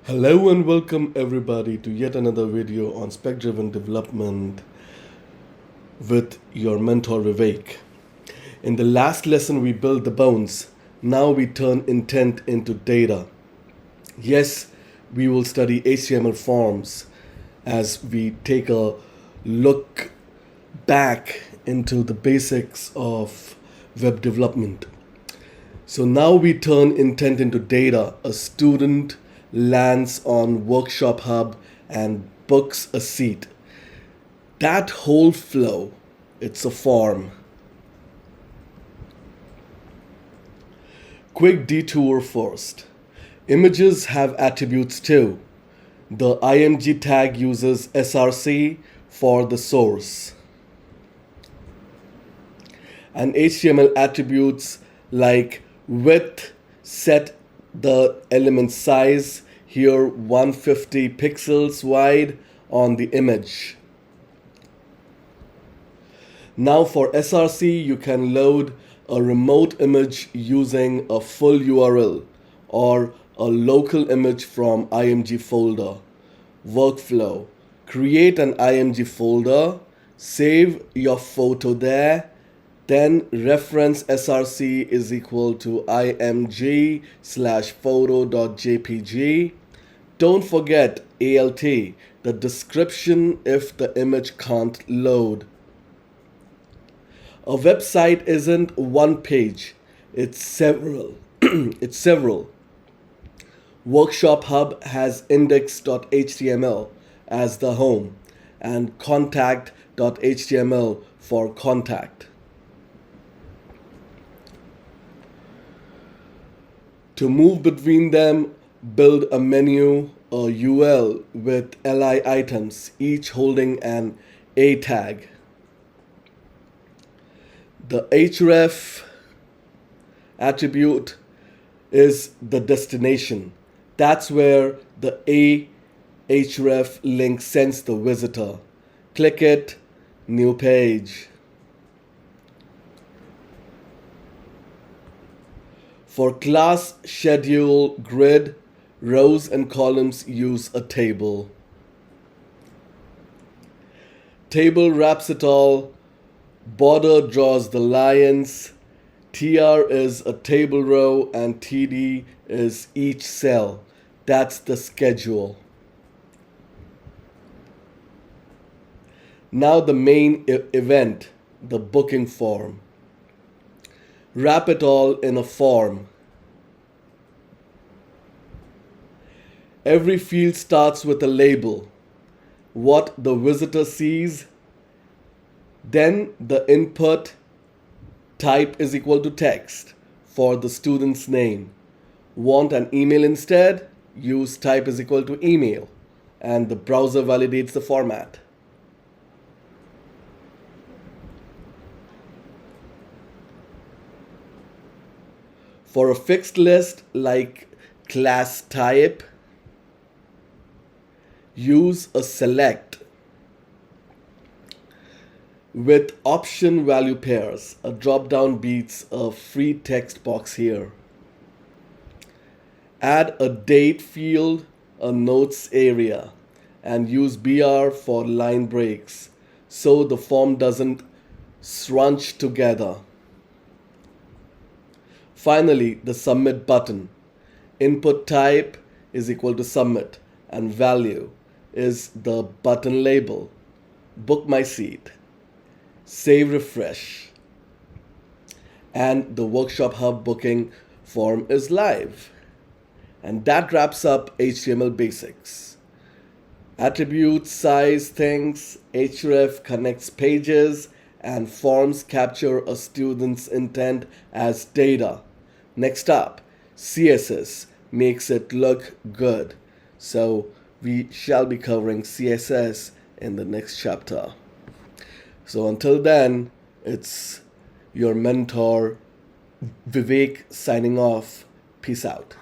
Hello and welcome everybody to yet another video on Spec-Driven development with your mentor Vivek. In the last lesson we built the bones. Now we turn intent into data. Yes, we will study HTML forms as we take a look back into the basics of web development. So now we turn intent into data. A student lands on WorkshopHub and books a seat. That whole flow, it's a form. Quick detour first. Images have attributes too. The img tag uses src for the source. And HTML attributes like width set the element size, here 150 pixels wide on the image. Now for src, you can load a remote image using a full URL or a local image from img folder. Workflow: create an img folder, save your photo there, then reference src is equal to img/photo.jpg. Don't forget alt, the description if the image can't load. A website isn't one page, it's several. It's several. WorkshopHub has index.html as the home and contact.html for contact. To move between them, build a menu, a UL with li items, each holding an a tag. The href attribute is the destination. That's where the href link sends the visitor. Click it, new page. For class schedule grid, rows and columns use a table. Table wraps it all. Border draws the lines. TR is a table row and TD is each cell. That's the schedule. Now the main event, the booking form. Wrap it all in a form. Every field starts with a label, what the visitor sees. Then the input type is equal to text for the student's name. Want an email instead? Use type is equal to email, and the browser validates the format. For a fixed list like class type, use a select with option value pairs. A drop-down beats a free text box here. Add a date field, a notes area, and use BR for line breaks so the form doesn't scrunch together. Finally, the submit button. Input type is equal to submit and value is the button label. Book my seat. Save, refresh. And the WorkshopHub booking form is live. And that wraps up HTML basics. Attributes, size, things, href connects pages, and forms capture a student's intent as data. Next up, CSS makes it look good. So we shall be covering CSS in the next chapter. So until then, it's your mentor Vivek signing off. Peace out.